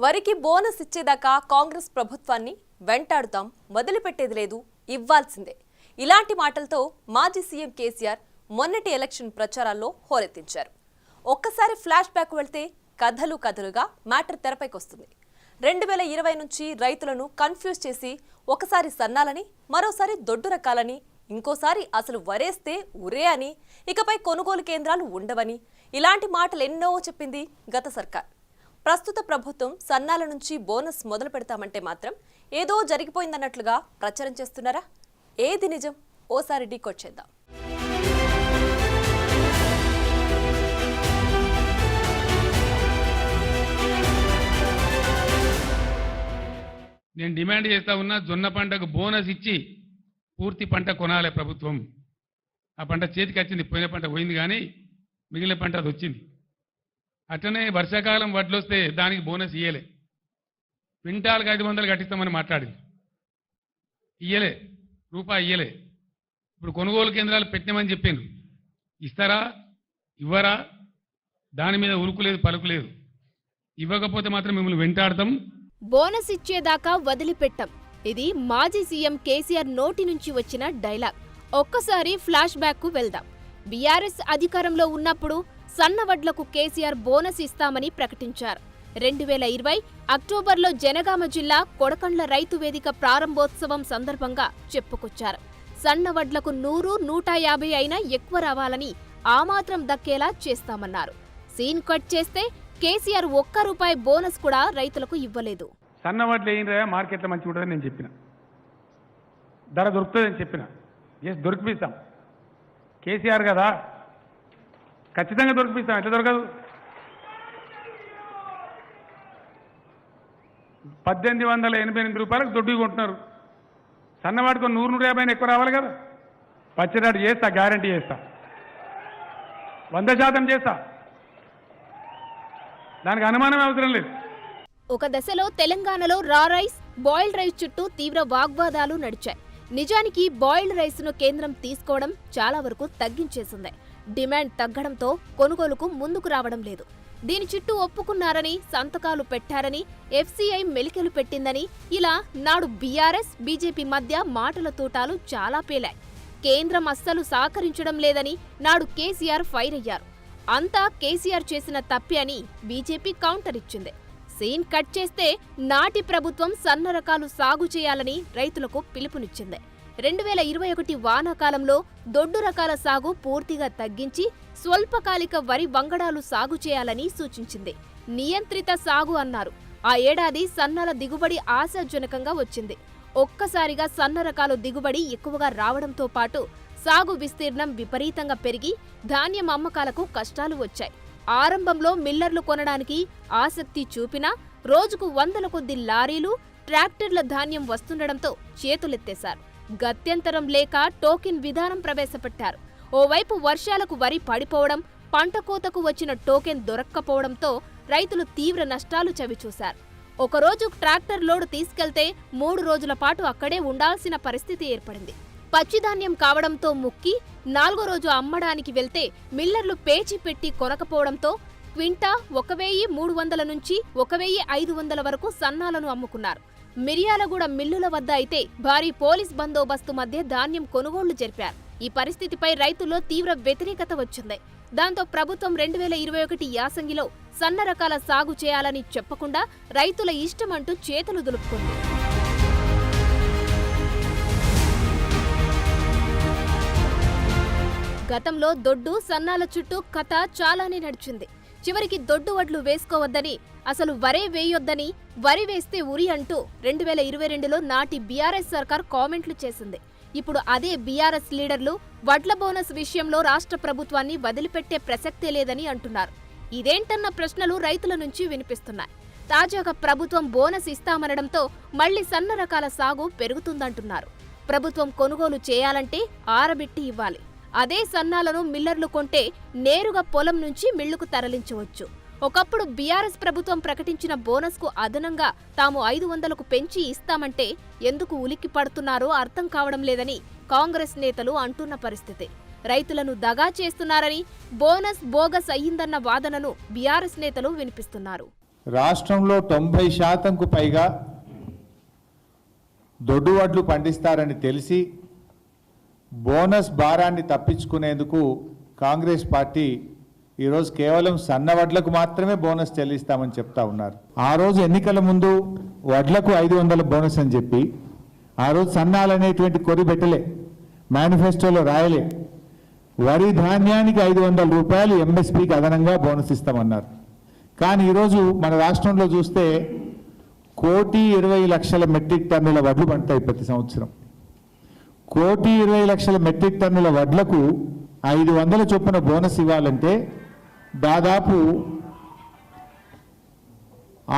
వరికి బోనస్ ఇచ్చేదాకా కాంగ్రెస్ ప్రభుత్వాన్ని వెంటాడుతాం, వదిలిపెట్టేది లేదు, ఇవ్వాల్సిందే. ఇలాంటి మాటలతో మాజీ సీఎం కేసీఆర్ మొన్నటి ఎలక్షన్ ప్రచారాల్లో హోరెత్తించారు. ఒక్కసారి ఫ్లాష్ బ్యాక్ వెళ్తే కథలుగా మ్యాటర్ తెరపైకొస్తుంది. 2020 నుంచి రైతులను కన్ఫ్యూజ్ చేసి ఒకసారి సన్నాలని, మరోసారి దొడ్డు రకాలని, ఇంకోసారి అసలు వరేస్తే ఉరే అని, ఇకపై కొనుగోలు కేంద్రాలు ఉండవని, ఇలాంటి మాటలు ఎన్నో చెప్పింది గత సర్కార్. ప్రస్తుత ప్రభుత్వం సన్నాల నుంచి బోనస్ మొదలు పెడతామంటే మాత్రం ఏదో జరిగిపోయిందన్నట్లుగా ప్రచారం చేస్తున్నారా? ఏది నిజం? ఓసారి డీకోడ్ చేద్దాం. నేను డిమాండ్ చేస్తా ఉన్నా, జొన్న పంటకు బోనస్ ఇచ్చి పూర్తి పంట కొనాలి ప్రభుత్వం. ఆ పంట చేతికి వచ్చింది, పోయిన పంట పోయింది, కానీ మిగిలిన పంట అది వచ్చింది. అట్లనే వర్షాకాలం వడ్లు వస్తే దానికి బోనస్ ఇయ్యలే. క్వింటాల్కి 500 కట్టిస్తామని మాట్లాడింది, ఇయ్యలే, రూపాయి ఇయ్యలే. ఇప్పుడు కొనుగోలు కేంద్రాలు పెట్టినామని చెప్పాను, ఇస్తారా ఇవ్వరా? దాని మీద ఉరుకులేదు పలుకులేదు. ఇవ్వకపోతే మాత్రం మిమ్మల్ని వెంటాడతాం. బోనస్ ఇచ్చేదాకా వదిలిపెట్టాం. ఇది మాజీ సీఎం కేసీఆర్ నోటి నుంచి వచ్చిన డైలాగ్. ఒక్కసారి ఫ్లాష్ బ్యాక్ కు వెళ్దాం. బీఆర్ఎస్ అధికారంలో ఉన్నప్పుడు సన్నవడ్లకు కేసీఆర్ బోనస్ ఇస్తామని ప్రకటించారు. 2020 అక్టోబర్లో జనగామ జిల్లా కొడకండ్ల రైతు వేదిక ప్రారంభోత్సవం సందర్భంగా చెప్పుకొచ్చారు. సన్నవడ్లకు 100, 150 అయినా ఎక్కువ రావాలని, ఆ మాత్రం దక్కేలా చేస్తామన్నారు. సీన్ కట్ చేస్తే కేసీఆర్ ₹1 బోనస్ కూడా రైతులకు ఇవ్వలేదు. సన్నవడ్లు ఏంటంటే మార్కెట్లో మంచిగా ఉంటుందని నేను చెప్పిన, ధర దొరుకుతుందని చెప్పిన, దొరికిపిస్తాం. కేసీఆర్ కదా, ఖచ్చితంగా దొరికిపిస్తాం. ఎట్లా దొరకదు? 1888 రూపాయలకు దొడ్డు కొంటున్నారు. సన్నవాటికి 100, 150 ఎక్కువ రావాలి కదా. పచ్చినాడు చేస్తా, గ్యారంటీ చేస్తా, 100% చేస్తా, దానికి అనుమానం అవసరం లేదు. ఒక దశలో తెలంగాణలో రా రైస్, బాయిల్డ్ రైస్ చుట్టూ తీవ్ర వాగ్వాదాలు నడిచాయి. నిజానికి బాయిల్డ్ రైస్ ను కేంద్రం తీసుకోవడం చాలా వరకు తగ్గించేసింది. డిమాండ్ తగ్గడంతో కొనుగోలుకు ముందుకు రావడం లేదు. దీని చుట్టూ ఒప్పుకున్నారని, సంతకాలు పెట్టారని, ఎఫ్సీఐ మెలికలు పెట్టిందని, ఇలా నాడు బీఆర్ఎస్, బీజేపీ మధ్య మాటల తూటాలు చాలా పేలాయి. కేంద్రం అస్సలు సహకరించడం లేదని నాడు కేసీఆర్ ఫైర్ అయ్యారు. అంతా కేసీఆర్ చేసిన తప్పే అని బీజేపీ కౌంటర్ ఇచ్చింది. సీన్ కట్ చేస్తే నాటి ప్రభుత్వం సన్న రకాలు సాగు చేయాలని రైతులకు పిలుపునిచ్చింది. 2021 వానాకాలంలో దొడ్డు రకాల సాగు పూర్తిగా తగ్గించి స్వల్పకాలిక వరి వంగడాలు సాగు చేయాలని సూచించింది. నియంత్రిత సాగు అన్నారు. ఆ ఏడాది సన్నల దిగుబడి ఆశాజనకంగా వచ్చింది. ఒక్కసారిగా సన్న రకాలు దిగుబడి ఎక్కువగా రావడంతో పాటు సాగు విస్తీర్ణం విపరీతంగా పెరిగి ధాన్యం అమ్మకాలకు కష్టాలు వచ్చాయి. ఆరంభంలో మిల్లర్లు కొనడానికి ఆసక్తి చూపినా రోజుకు 100ల కొద్ది లారీలు, ట్రాక్టర్ల ధాన్యం వస్తుండడంతో చేతులెత్తేశారు. గత్యంతరం లేక టోకెన్ విధానం ప్రవేశపెట్టారు. ఓవైపు వర్షాలకు వరి పడిపోవడం, పంట కోతకు వచ్చిన టోకెన్ దొరక్కపోవడంతో రైతులు తీవ్ర నష్టాలు చవిచూశారు. ఒకరోజు ట్రాక్టర్ లోడు తీసుకెళ్తే 3 రోజుల పాటు అక్కడే ఉండాల్సిన పరిస్థితి ఏర్పడింది. పచ్చిధాన్యం కావడంతో ముక్కి 4వ రోజు అమ్మడానికి వెళ్తే మిల్లర్లు పేచి పెట్టి కొనకపోవడంతో క్వింటా 1300 నుంచి 1500 వరకు సన్నాలను అమ్ముకున్నారు. మిర్యాలగూడ మిల్లుల వద్ద అయితే భారీ పోలీస్ బందోబస్తు మధ్య ధాన్యం కొనుగోళ్లు జరిపారు. ఈ పరిస్థితిపై రైతుల్లో తీవ్ర వ్యతిరేకత వచ్చింది. దాంతో ప్రభుత్వం 2021 యాసంగిలో సన్న రకాల సాగు చేయాలని చెప్పకుండా రైతుల ఇష్టమంటూ చేతులు దులుపుకుంది. గతంలో దొడ్డు, సన్నాల చుట్టూ కథ చాలానే నడిచింది. చివరికి దొడ్డు వడ్లు వేసుకోవద్దని, అసలు వరే వేయొద్దని, వరి వేస్తే ఉరి అంటూ 2022లో నాటి బీఆర్ఎస్ సర్కార్ కామెంట్లు చేసింది. ఇప్పుడు అదే బీఆర్ఎస్ లీడర్లు వడ్ల బోనస్ విషయంలో రాష్ట్ర ప్రభుత్వాన్ని వదిలిపెట్టే ప్రసక్తే లేదని అంటున్నారు. ఇదేంటన్న ప్రశ్నలు రైతుల నుంచి వినిపిస్తున్నాయి. తాజాగా ప్రభుత్వం బోనస్ ఇస్తామనడంతో మళ్లీ సన్న రకాల సాగు పెరుగుతుందంటున్నారు. ప్రభుత్వం కొనుగోలు చేయాలంటే ఆరబెట్టి ఇవ్వాలి. అదే సన్నాలను మిల్లర్లు కొంటే నేరుగా పొలం నుంచి మిల్లుకు తరలించవచ్చు. ఒకప్పుడు బీఆర్ఎస్ ప్రభుత్వం ప్రకటించిన బోనస్కు అదనంగా తాము 500కు పెంచి ఇస్తామంటే ఎందుకు ఉలిక్కి పడుతున్నారో అర్థం కావడం లేదని కాంగ్రెస్ నేతలు అంటున్న పరిస్థితి. రైతులను దగా చేస్తున్నారని, బోనస్ బోగస్ అయ్యిందన్న వాదనను బీఆర్ఎస్ నేతలు వినిపిస్తున్నారు. రాష్ట్రంలో 90%కు పైగా దొడ్డు వడ్లు పండిస్తారని తెలిసి బోనస్ భారాన్ని తప్పించుకునేందుకు కాంగ్రెస్ పార్టీ ఈరోజు కేవలం సన్న వడ్లకు మాత్రమే బోనస్ చెల్లిస్తామని చెప్తా ఉన్నారు. ఆ రోజు ఎన్నికల ముందు వడ్లకు 500 బోనస్ అని చెప్పి ఆ రోజు సన్నాలనేటువంటి కొరి పెట్టలే, మేనిఫెస్టోలో రాయలే. వరి ధాన్యానికి 500 రూపాయలు ఎంఎస్పీకి అదనంగా బోనస్ ఇస్తామన్నారు. కానీ ఈరోజు మన రాష్ట్రంలో చూస్తే 1,20,00,000 మెట్రిక్ టన్నుల వడ్లు పండుతాయి ప్రతి సంవత్సరం. 1,20,00,000 మెట్రిక్ టన్నుల వడ్లకు 500 చొప్పున బోనస్ ఇవ్వాలంటే దాదాపు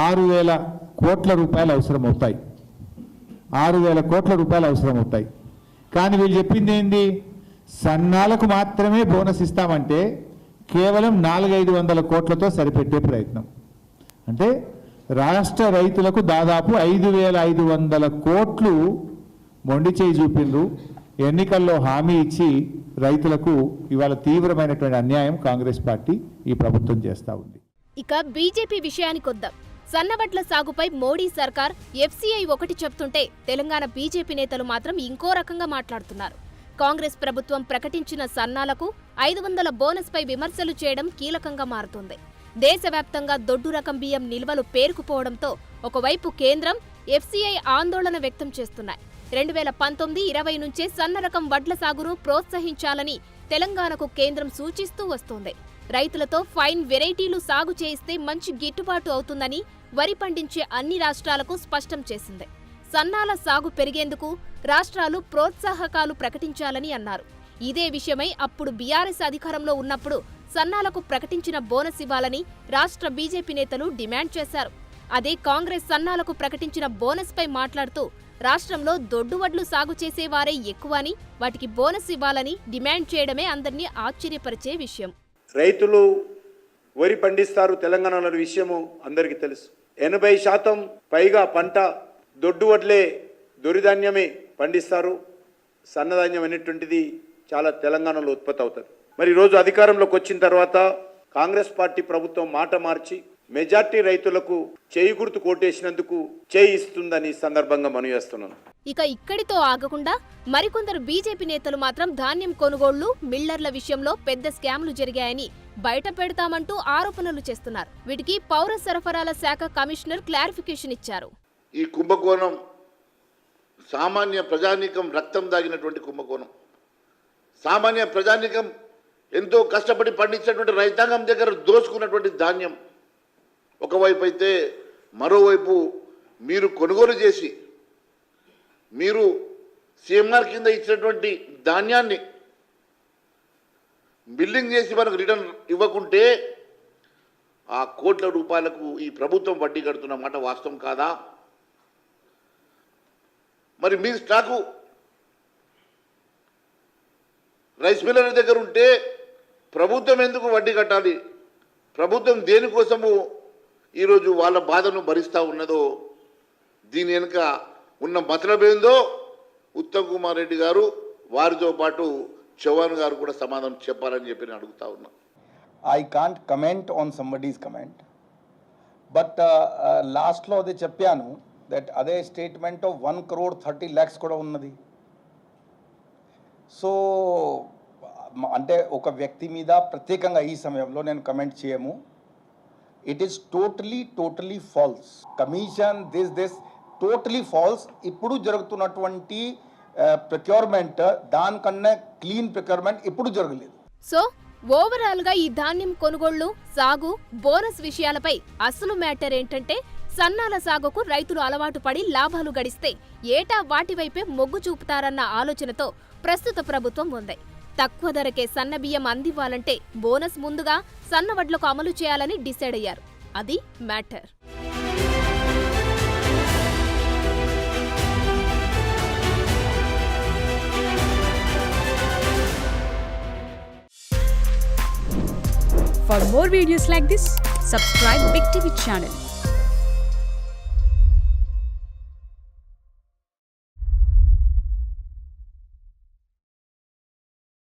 6,000 కోట్ల రూపాయలు అవసరమవుతాయి. 6,000 కోట్ల రూపాయలు అవసరమవుతాయి. కానీ వీళ్ళు చెప్పింది ఏంది? సన్నాలకు మాత్రమే బోనస్ ఇస్తామంటే కేవలం 400-500 కోట్లతో సరిపెట్టే ప్రయత్నం. అంటే రాష్ట్ర రైతులకు దాదాపు 5,500 కోట్లు మొండి చేయి చూపిండ్రు. ఎన్నికల్లో హామీ ఇచ్చి రైతులకు ఇవాళ తీవ్రమైనటువంటి అన్యాయం కాంగ్రెస్ పార్టీ ఈ ప్రభుత్వం చేస్తూ ఉంది. ఇక బీజేపీ విషయానికొద్దాం. సన్నవడ్ల సాగుపై మోడీ సర్కార్ ఎఫ్సీఐ ఒకటి చెప్తుంటే తెలంగాణ బీజేపీ నేతలు మాత్రం ఇంకో రకంగా మాట్లాడుతున్నారు. కాంగ్రెస్ ప్రభుత్వం ప్రకటించిన సన్నాలకు 500 బోనస్పై విమర్శలు చేయడం కీలకంగా మారుతోంది. దేశవ్యాప్తంగా దొడ్డు రకం బియ్యం నిల్వలు పేరుకుపోవడంతో ఒకవైపు కేంద్రం, ఎఫ్సీఐ ఆందోళన వ్యక్తం చేస్తున్నాయి. 2019-20 నుంచే సన్న రకం వడ్ల సాగును ప్రోత్సహించాలని తెలంగాణకు కేంద్రం సూచిస్తూ వస్తోంది. రైతులతో ఫైన్ వెరైటీలు సాగు చేయిస్తే మంచి గిట్టుబాటు అవుతుందని వరి పండించే అన్ని రాష్ట్రాలకు స్పష్టం చేసింది. సన్నాల సాగు పెరిగేందుకు రాష్ట్రాలు ప్రోత్సాహకాలు ప్రకటించాలని అన్నారు. ఇదే విషయమై అప్పుడు బీఆర్ఎస్ అధికారంలో ఉన్నప్పుడు సన్నాలకు ప్రకటించిన బోనస్ ఇవ్వాలని రాష్ట్ర బీజేపీ నేతలు డిమాండ్ చేశారు. అదే కాంగ్రెస్ సన్నాలకు ప్రకటించిన బోనస్పై మాట్లాడుతూ రాష్ట్రంలో దొడ్డు వడ్లు సాగు చేసేవారే ఎక్కువ అని, వాటికి బోనస్ ఇవ్వాలని డిమాండ్ చేయడమే అందరినీ ఆశ్చర్యపరిచే విషయం. రైతులు వరి పండిస్తారు తెలంగాణలో విషయము అందరికీ తెలుసు. 80% పైగా పంట దొడ్డు వడ్లే, దొరిధాన్యమే పండిస్తారు. సన్నధాన్యం అనేటువంటిది చాలా తెలంగాణలో ఉత్పత్తి అవుతుంది. మరి ఈరోజు అధికారంలోకి వచ్చిన తర్వాత కాంగ్రెస్ పార్టీ ప్రభుత్వం మాట మార్చి మెజార్టీ రైతులకు చేయి గుర్తు కోటేసినందుకు చేయి ఇస్తుందని సందర్భంగా మనవి చేస్తున్నాను. ఇక ఇక్కడితో ఆగకుండా మరికొందరు బీజేపీ నేతలు మాత్రం ధాన్యం కొనుగోళ్లు, మిల్లర్ల విషయంలో పెద్ద స్కామ్లు జరిగాయని బయట పెడతామంటూ ఆరోపణలు చేస్తున్నారు. వీటికి పౌర సరఫరాల శాఖ కమిషనర్ క్లారిఫికేషన్ ఇచ్చారు. ఈ కుంభకోణం సామాన్య ప్రజానీకం రక్తం దాగినటువంటి కుంభకోణం. సామాన్య ప్రజానీకం ఎంతో కష్టపడి పండించినటువంటి రైతాంగం దగ్గర దోచుకున్నటువంటి ధాన్యం ఒకవైపు అయితే, మరోవైపు మీరు కొనుగోలు చేసి మీరు సీఎంఆర్ కింద ఇచ్చినటువంటి ధాన్యాన్ని బిల్డింగ్ చేసి మనకు రిటర్న్ ఇవ్వకుంటే ఆ కోట్ల రూపాయలకు ఈ ప్రభుత్వం వడ్డీ కడుతున్న మాట వాస్తవం కాదా? మరి మీ స్టాకు రైస్ మిల్లర్ దగ్గర ఉంటే ప్రభుత్వం ఎందుకు వడ్డీ కట్టాలి? ప్రభుత్వం దేనికోసము ఈరోజు వాళ్ళ బాధను భరిస్తూ ఉన్నదో, దీని వెనుక ఉన్న మతలబేందో ఉత్తమ్ కుమార్ రెడ్డి గారు, వారితో పాటు చౌహాన్ గారు కూడా సమాధానం చెప్పాలని చెప్పి నేను అడుగుతా ఉన్నా. I can't comment on somebody's comment, but లాస్ట్లో అది చెప్పాను దట్ అదే స్టేట్మెంట్ ఆఫ్ 1,30,00,000 కూడా ఉన్నది. సో అంటే ఒక వ్యక్తి మీద ప్రత్యేకంగా ఈ సమయంలో నేను కమెంట్ చేయము. It is totally falls. Commission this totally falls. ఇప్పుడు జరుగుతున్నటువంటి ప్రొక్యూర్మెంట్ దానికన్నా క్లీన్ ప్రొక్యూర్మెంట్ ఇప్పుడు జరగలేదు. సో ఓవరాల్ గా ఈ ధాన్యం కొనుగోళ్లు, సాగు, బోనస్ విషయాలపై అసలు మ్యాటర్ ఏంటంటే సన్నాల సాగుకు రైతులు అలవాటు పడి లాభాలు గడిస్తే ఏటా వాటి వైపే మొగ్గు చూపుతారన్న ఆలోచనతో ప్రస్తుత ప్రభుత్వం ఉంది. తక్కువ ధరకే సన్న బియ్యం అందివ్వాలంటే బోనస్ ముందుగా సన్న వడ్లకు అమలు చేయాలని డిసైడ్ అయ్యారు. అది matter. For more videos like this, subscribe Big TV channel.